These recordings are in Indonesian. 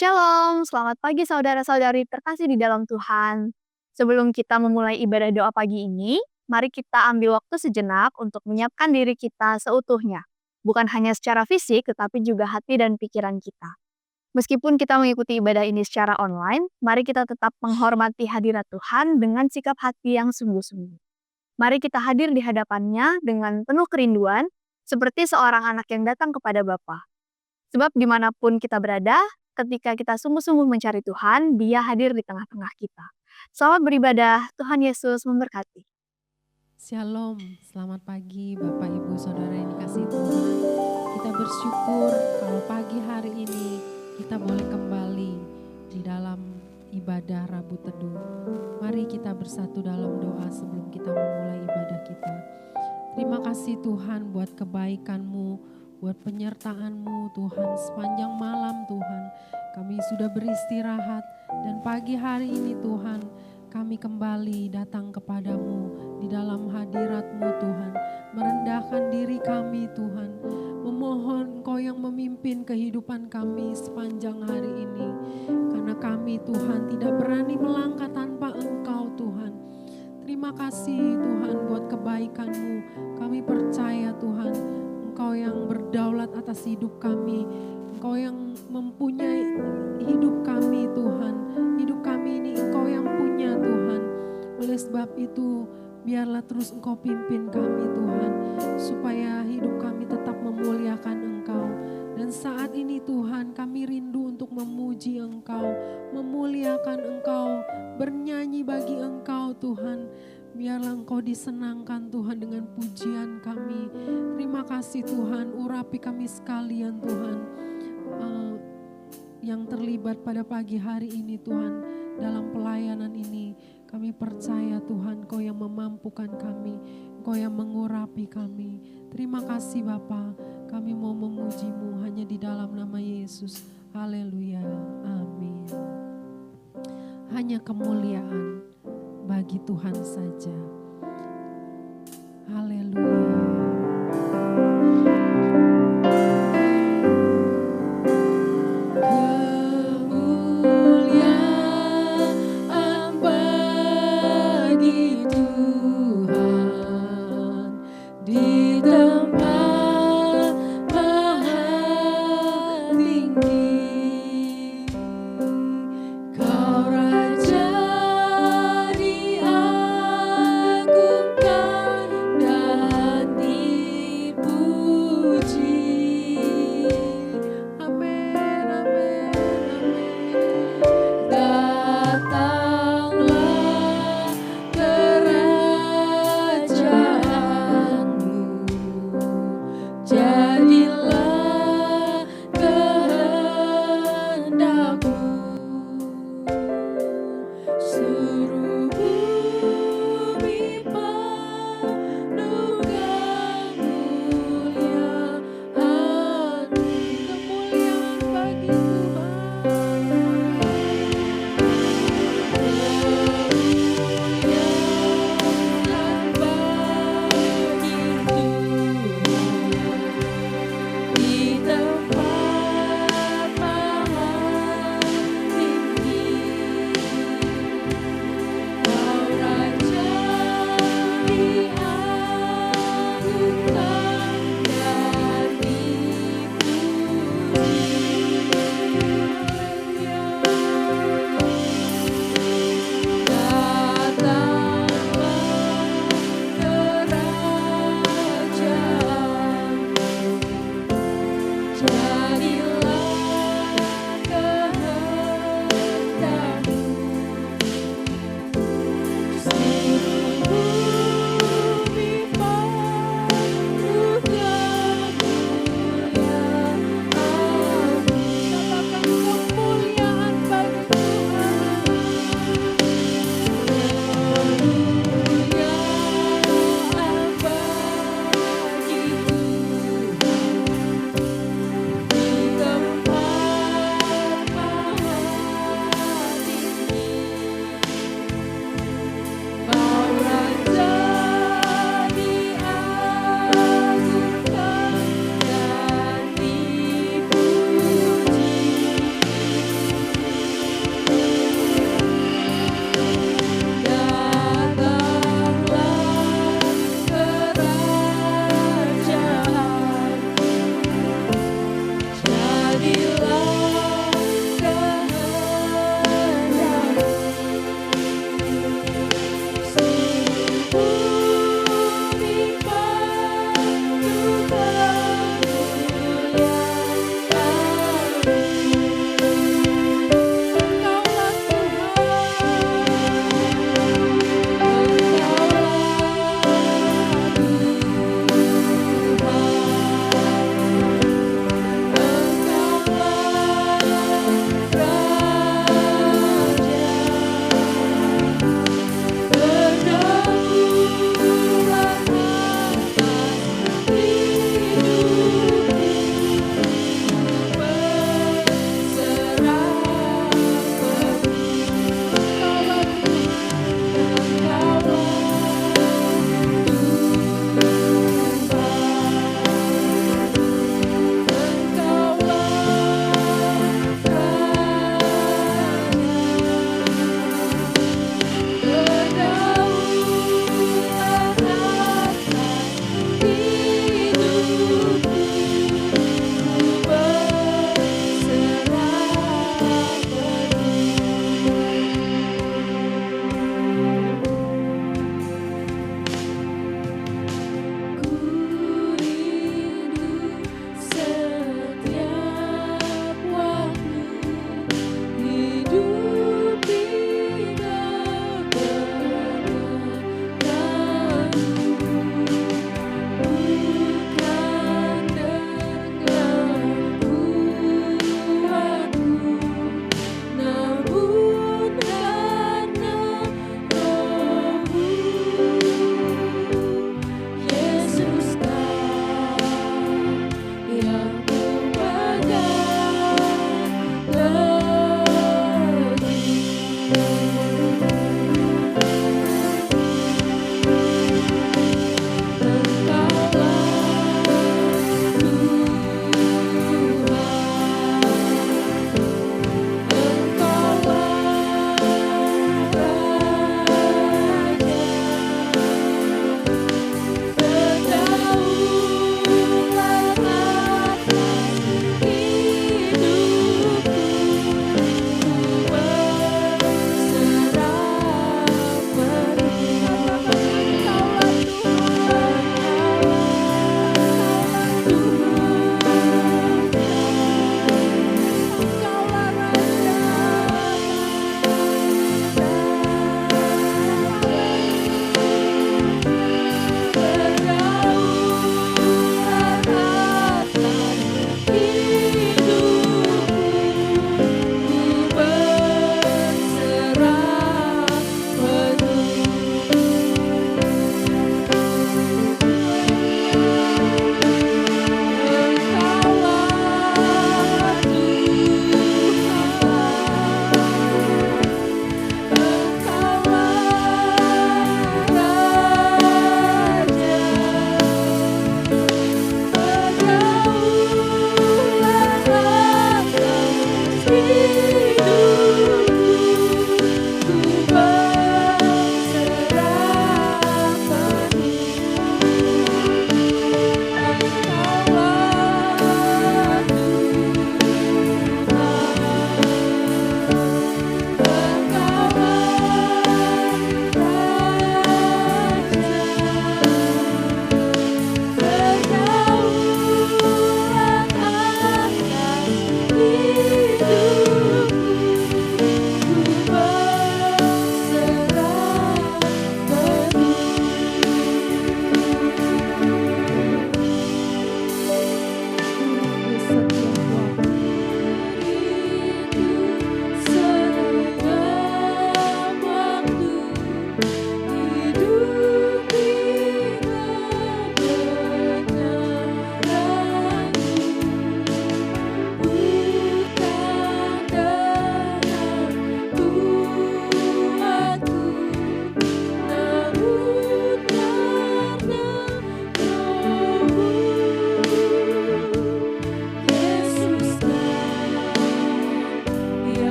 Shalom, selamat pagi saudara-saudari terkasih di dalam Tuhan. Sebelum kita memulai ibadah doa pagi ini, mari kita ambil waktu sejenak untuk menyiapkan diri kita seutuhnya. Bukan hanya secara fisik, tetapi juga hati dan pikiran kita. Meskipun kita mengikuti ibadah ini secara online, mari kita tetap menghormati hadirat Tuhan dengan sikap hati yang sungguh-sungguh. Mari kita hadir di hadapannya dengan penuh kerinduan, seperti seorang anak yang datang kepada Bapa. Sebab dimanapun kita berada, ketika kita sungguh-sungguh mencari Tuhan, Dia hadir di tengah-tengah kita. Selamat beribadah, Tuhan Yesus memberkati. Shalom, selamat pagi Bapak Ibu Saudara yang dikasihi Tuhan. Kita bersyukur kalau pagi hari ini kita boleh kembali di dalam ibadah Rabu Teduh. Mari kita bersatu dalam doa sebelum kita memulai ibadah kita. Terima kasih Tuhan buat kebaikan-Mu, buat penyertaan-Mu Tuhan sepanjang malam Tuhan. Kami sudah beristirahat dan pagi hari ini Tuhan kami kembali datang kepadamu di dalam hadirat-Mu Tuhan. Merendahkan diri kami Tuhan. Memohon Engkau yang memimpin kehidupan kami sepanjang hari ini. Karena kami Tuhan tidak berani melangkah tanpa Engkau Tuhan. Terima kasih Tuhan buat kebaikan-Mu. Kami percaya Tuhan Engkau yang berdaulat atas hidup kami. Engkau yang mempunyai hidup kami Tuhan. Hidup kami ini Engkau yang punya Tuhan. Oleh sebab itu biarlah terus Engkau pimpin kami Tuhan. Supaya hidup kami tetap memuliakan Engkau. Dan saat ini Tuhan kami rindu untuk memuji Engkau. Memuliakan Engkau. Bernyanyi bagi Engkau Tuhan. Biarlah Engkau disenangkan Tuhan dengan pujian kami. Terima kasih Tuhan, urapi kami sekalian Tuhan. Yang terlibat pada pagi hari ini Tuhan, dalam pelayanan ini kami percaya Tuhan Engkau yang memampukan kami, Engkau yang mengurapi kami. Terima kasih Bapa, kami mau memuji-Mu hanya di dalam nama Yesus. Haleluya, amin. Hanya kemuliaan bagi Tuhan saja. Haleluya. Kau Raja di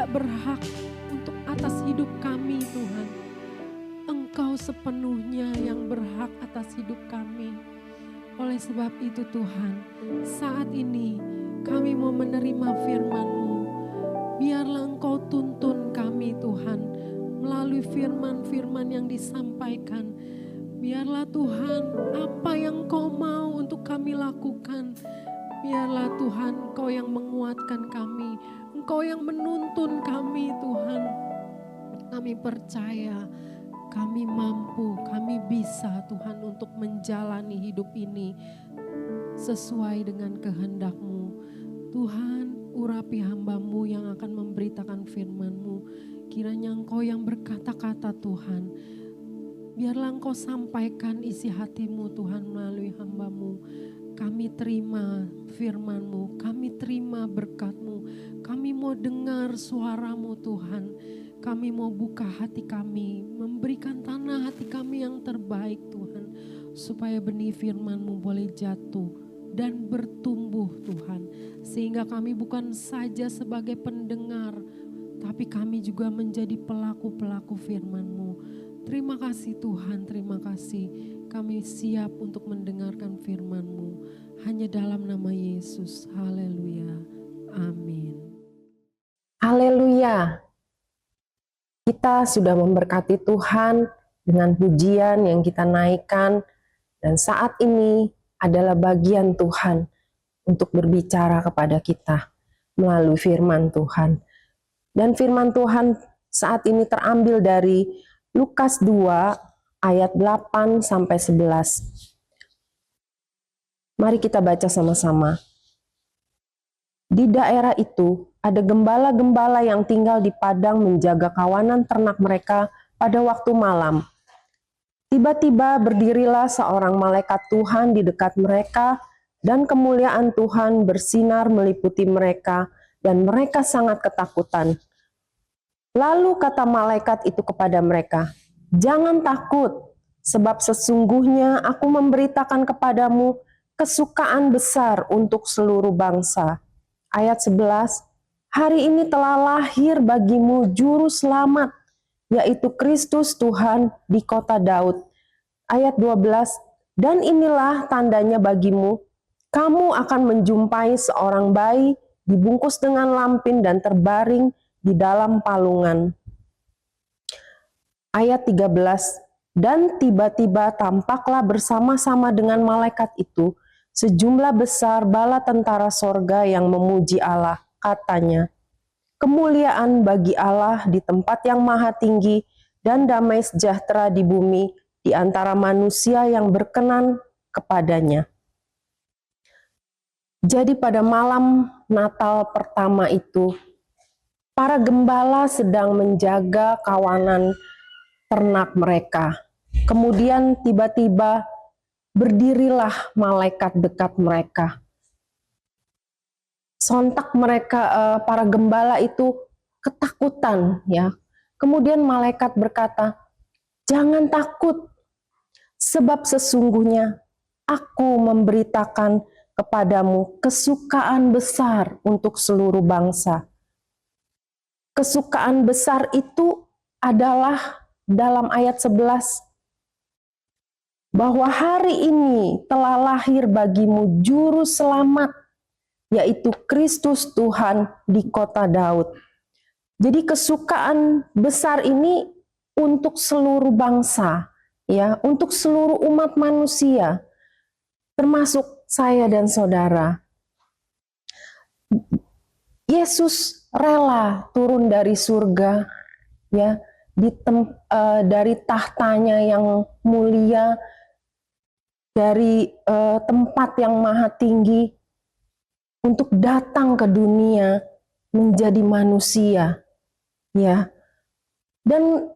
tidak berhak untuk atas hidup kami Tuhan. Engkau sepenuhnya yang berhak atas hidup kami. Oleh sebab itu Tuhan, saat ini kami mau menerima firman-Mu. Biarlah Engkau tuntun kami Tuhan, melalui firman-firman yang disampaikan. Biarlah Tuhan, apa yang Engkau mau untuk kami lakukan. Biarlah Tuhan, Engkau yang menguatkan kami. Engkau yang menuntun kami Tuhan. Kami percaya kami mampu, kami bisa Tuhan untuk menjalani hidup ini sesuai dengan kehendak-Mu. Tuhan, urapi hamba-Mu yang akan memberitakan firman-Mu. Kiranya Engkau yang berkata-kata Tuhan. Biarlah Engkau sampaikan isi hati-Mu Tuhan melalui hamba-Mu. Kami terima firman-Mu, kami terima berkat-Mu. Kami mau dengar suara-Mu Tuhan. Kami mau buka hati kami, memberikan tanah hati kami yang terbaik Tuhan. Supaya benih firman-Mu boleh jatuh dan bertumbuh Tuhan. Sehingga kami bukan saja sebagai pendengar, tapi kami juga menjadi pelaku-pelaku firman-Mu. Terima kasih Tuhan, terima kasih. Kami siap untuk mendengarkan firman-Mu. Hanya dalam nama Yesus, haleluya, amin. Haleluya. Kita sudah memberkati Tuhan dengan pujian yang kita naikkan, dan saat ini adalah bagian Tuhan untuk berbicara kepada kita melalui firman Tuhan. Dan firman Tuhan saat ini terambil dari Lukas 2 ayat 8 sampai 11. Mari kita baca sama-sama. Di daerah itu ada gembala-gembala yang tinggal di padang menjaga kawanan ternak mereka pada waktu malam. Tiba-tiba berdirilah seorang malaikat Tuhan di dekat mereka, dan kemuliaan Tuhan bersinar meliputi mereka, dan mereka sangat ketakutan. Lalu kata malaikat itu kepada mereka, "Jangan takut, sebab sesungguhnya aku memberitakan kepadamu kesukaan besar untuk seluruh bangsa." Ayat 11, "Hari ini telah lahir bagimu juru selamat, yaitu Kristus Tuhan di kota Daud." Ayat 12, "Dan inilah tandanya bagimu, kamu akan menjumpai seorang bayi dibungkus dengan lampin dan terbaring di dalam palungan." Ayat 13, "Dan tiba-tiba tampaklah bersama-sama dengan malaikat itu sejumlah besar bala tentara sorga yang memuji Allah, katanya, kemuliaan bagi Allah di tempat yang maha tinggi dan damai sejahtera di bumi di antara manusia yang berkenan kepadanya." Jadi pada malam Natal pertama itu, para gembala sedang menjaga kawanan ternak mereka. Kemudian tiba-tiba berdirilah malaikat dekat mereka. Sontak mereka, para gembala itu ketakutan, ya. Kemudian malaikat berkata, "Jangan takut, sebab sesungguhnya aku memberitakan kepadamu kesukaan besar untuk seluruh bangsa." Kesukaan besar itu adalah dalam ayat 11, bahwa hari ini telah lahir bagimu juru selamat, yaitu Kristus Tuhan di kota Daud. Jadi kesukaan besar ini untuk seluruh bangsa, ya, untuk seluruh umat manusia, termasuk saya dan saudara. Yesus rela turun dari surga, ya, dari tahtanya yang mulia, dari tempat yang maha tinggi, untuk datang ke dunia menjadi manusia, ya. Dan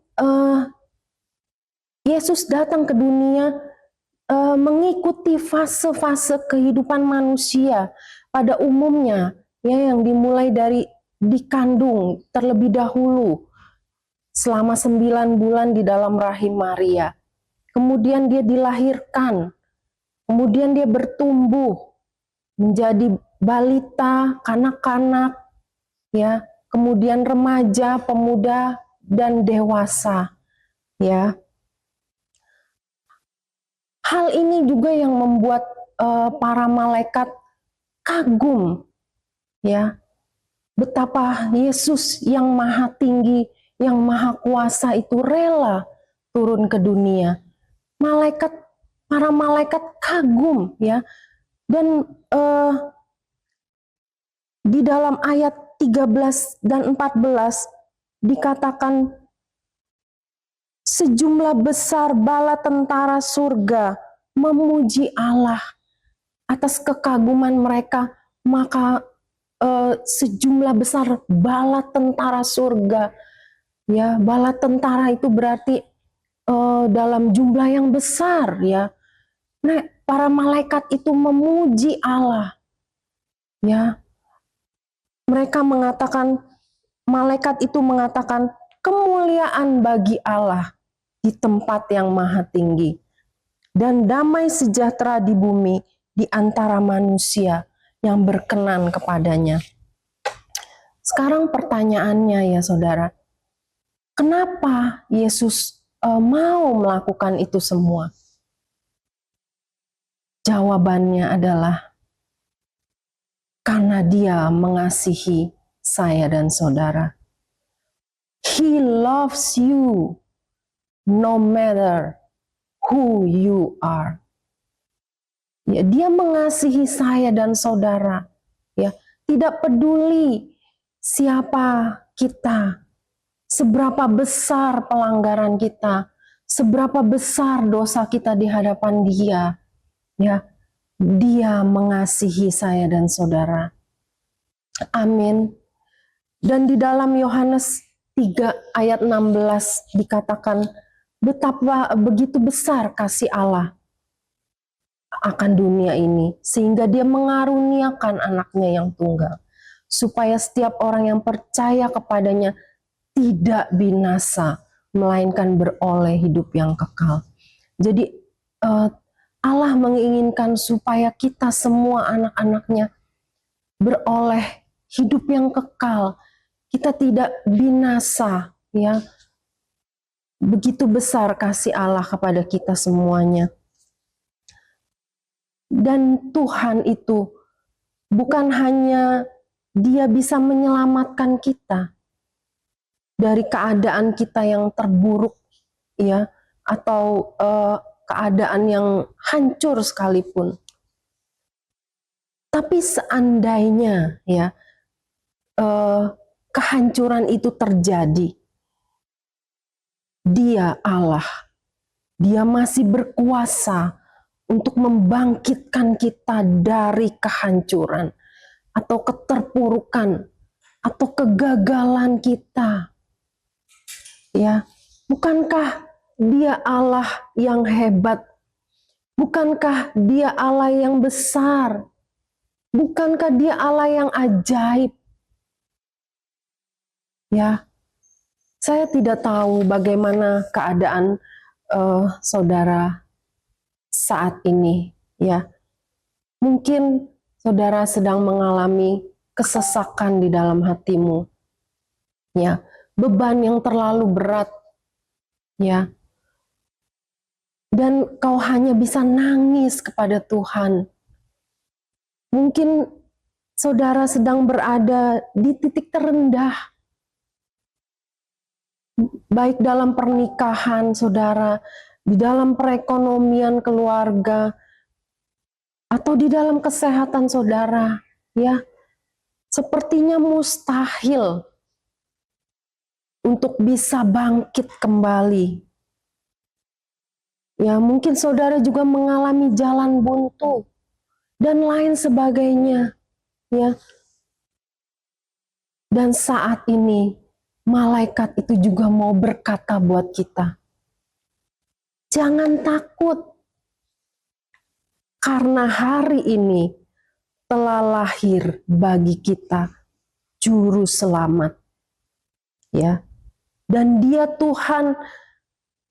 Yesus datang ke dunia mengikuti fase-fase kehidupan manusia pada umumnya, ya, yang dimulai dari dikandung terlebih dahulu selama 9 bulan di dalam rahim Maria. Kemudian dia dilahirkan. Kemudian dia bertumbuh menjadi balita, kanak-kanak, ya, kemudian remaja, pemuda, dan dewasa. Ya, hal ini juga yang membuat para malaikat kagum, ya, betapa Yesus yang maha tinggi, yang maha kuasa itu rela turun ke dunia. Para malaikat kagum, ya, dan di dalam ayat 13 dan 14 dikatakan sejumlah besar bala tentara surga memuji Allah atas kekaguman mereka, maka sejumlah besar bala tentara surga, ya, bala tentara itu berarti dalam jumlah yang besar, ya. Nah, para malaikat itu memuji Allah, ya. Malaikat itu mengatakan kemuliaan bagi Allah di tempat yang maha tinggi dan damai sejahtera di bumi di antara manusia yang berkenan kepadanya. Sekarang pertanyaannya, ya saudara, kenapa Yesus mau melakukan itu semua? Jawabannya adalah karena Dia mengasihi saya dan saudara. He loves you no matter who you are. Ya, Dia mengasihi saya dan saudara. Ya, tidak peduli siapa kita, seberapa besar pelanggaran kita, seberapa besar dosa kita di hadapan Dia. Ya, Dia mengasihi saya dan saudara. Amin. Dan di dalam Yohanes 3 ayat 16 dikatakan betapa begitu besar kasih Allah akan dunia ini sehingga Dia mengaruniakan anaknya yang tunggal supaya setiap orang yang percaya kepadanya tidak binasa melainkan beroleh hidup yang kekal. Jadi Allah menginginkan supaya kita semua anak-anaknya beroleh hidup yang kekal. Kita tidak binasa, ya. Begitu besar kasih Allah kepada kita semuanya. Dan Tuhan itu bukan hanya Dia bisa menyelamatkan kita dari keadaan kita yang terburuk, ya, atau keadaan yang hancur sekalipun. Tapi seandainya, ya, kehancuran itu terjadi, Dia Allah, Dia masih berkuasa untuk membangkitkan kita dari kehancuran atau keterpurukan atau kegagalan kita. Ya, bukankah Dia Allah yang hebat? Bukankah Dia Allah yang besar? Bukankah Dia Allah yang ajaib? Ya, saya tidak tahu bagaimana keadaan saudara saat ini. Ya, mungkin saudara sedang mengalami kesesakan di dalam hatimu. Ya, beban yang terlalu berat. Ya, dan kau hanya bisa nangis kepada Tuhan. Mungkin saudara sedang berada di titik terendah, baik dalam pernikahan saudara, di dalam perekonomian keluarga, atau di dalam kesehatan saudara, ya. Sepertinya mustahil untuk bisa bangkit kembali. Ya, mungkin saudara juga mengalami jalan buntu dan lain sebagainya, ya. Dan saat ini malaikat itu juga mau berkata buat kita, jangan takut, karena hari ini telah lahir bagi kita juru selamat, ya. Dan Dia Tuhan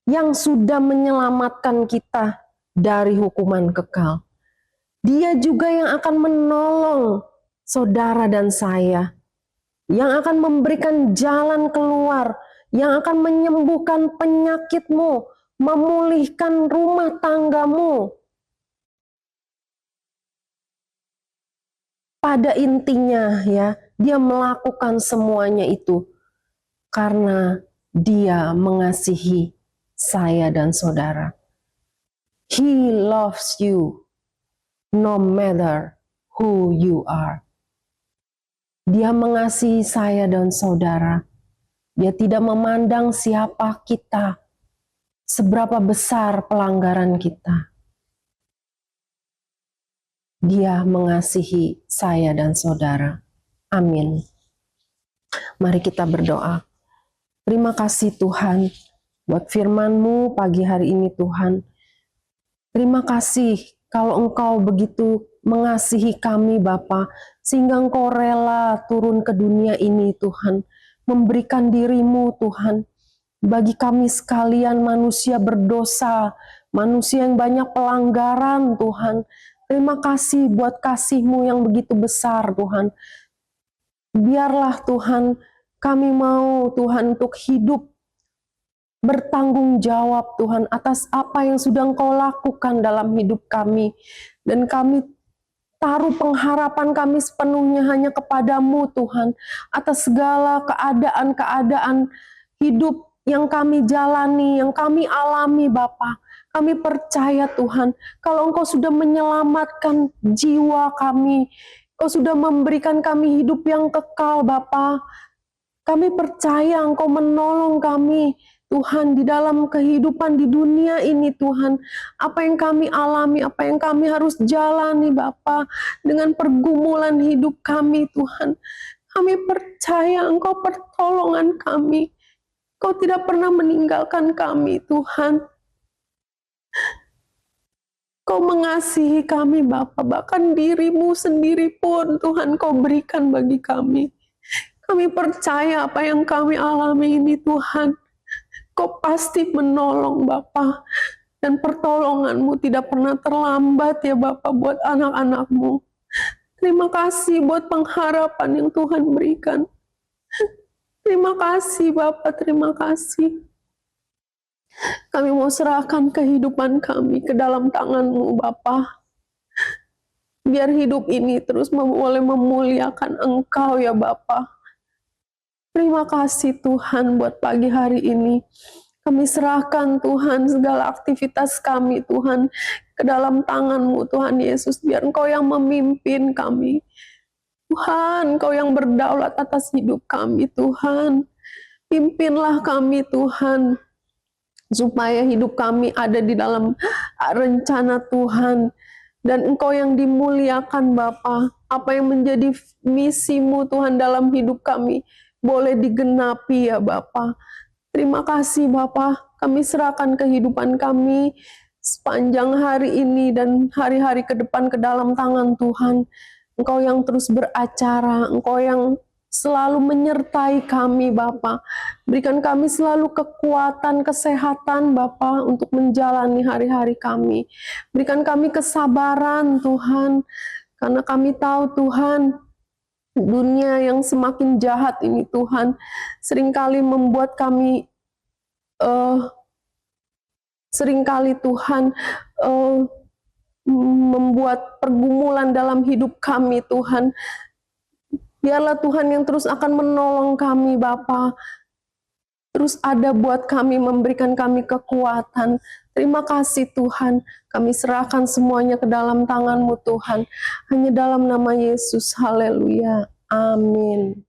yang sudah menyelamatkan kita dari hukuman kekal. Dia juga yang akan menolong saudara dan saya yang akan memberikan jalan keluar, yang akan menyembuhkan penyakitmu, memulihkan rumah tanggamu. Pada intinya ya, dia melakukan semuanya itu karena dia mengasihi saya dan saudara. He loves you no matter who you are. Dia mengasihi saya dan saudara. Dia tidak memandang siapa kita, seberapa besar pelanggaran kita. Dia mengasihi saya dan saudara. Amin. Mari kita berdoa. Terima kasih Tuhan buat firman-Mu pagi hari ini Tuhan. Terima kasih kalau Engkau begitu mengasihi kami Bapa, sehingga Engkau rela turun ke dunia ini Tuhan, memberikan diri-Mu Tuhan, bagi kami sekalian manusia berdosa, manusia yang banyak pelanggaran Tuhan. Terima kasih buat kasih-Mu yang begitu besar Tuhan. Biarlah Tuhan, kami mau Tuhan untuk hidup bertanggung jawab Tuhan atas apa yang sudah Engkau lakukan dalam hidup kami. Dan kami taruh pengharapan kami sepenuhnya hanya kepadamu Tuhan, atas segala keadaan-keadaan hidup yang kami jalani, yang kami alami Bapa. Kami percaya Tuhan, kalau Engkau sudah menyelamatkan jiwa kami, Engkau sudah memberikan kami hidup yang kekal Bapa. Kami percaya Engkau menolong kami Tuhan di dalam kehidupan di dunia ini Tuhan. Apa yang kami alami, apa yang kami harus jalani Bapa, dengan pergumulan hidup kami Tuhan. Kami percaya Engkau pertolongan kami. Engkau tidak pernah meninggalkan kami Tuhan. Kau mengasihi kami Bapa, bahkan diri-Mu sendiri pun Tuhan Kau berikan bagi kami. Kami percaya apa yang kami alami ini Tuhan, Kau pasti menolong Bapa, dan pertolongan-Mu tidak pernah terlambat ya Bapa buat anak-anak-Mu. Terima kasih buat pengharapan yang Tuhan berikan. Terima kasih Bapa, terima kasih. Kami mau serahkan kehidupan kami ke dalam tangan-Mu Bapa. Biar hidup ini terus boleh memuliakan Engkau ya Bapa. Terima kasih Tuhan buat pagi hari ini. Kami serahkan Tuhan segala aktivitas kami Tuhan ke dalam tangan-Mu Tuhan Yesus. Biar Engkau yang memimpin kami. Tuhan, Engkau yang berdaulat atas hidup kami Tuhan. Pimpinlah kami Tuhan, supaya hidup kami ada di dalam rencana Tuhan. Dan Engkau yang dimuliakan Bapa. Apa yang menjadi misi-Mu Tuhan dalam hidup kami boleh digenapi ya Bapa. Terima kasih Bapa. Kami serahkan kehidupan kami sepanjang hari ini dan hari-hari ke depan ke dalam tangan Tuhan. Engkau yang terus beracara, Engkau yang selalu menyertai kami Bapa. Berikan kami selalu kekuatan, kesehatan Bapa untuk menjalani hari-hari kami. Berikan kami kesabaran Tuhan, karena kami tahu Tuhan, dunia yang semakin jahat ini Tuhan seringkali membuat kami seringkali Tuhan membuat pergumulan dalam hidup kami Tuhan. Biarlah Tuhan yang terus akan menolong kami Bapa, terus ada buat kami, memberikan kami kekuatan. Terima kasih Tuhan, kami serahkan semuanya ke dalam tangan-Mu Tuhan. Hanya dalam nama Yesus, haleluya, amin.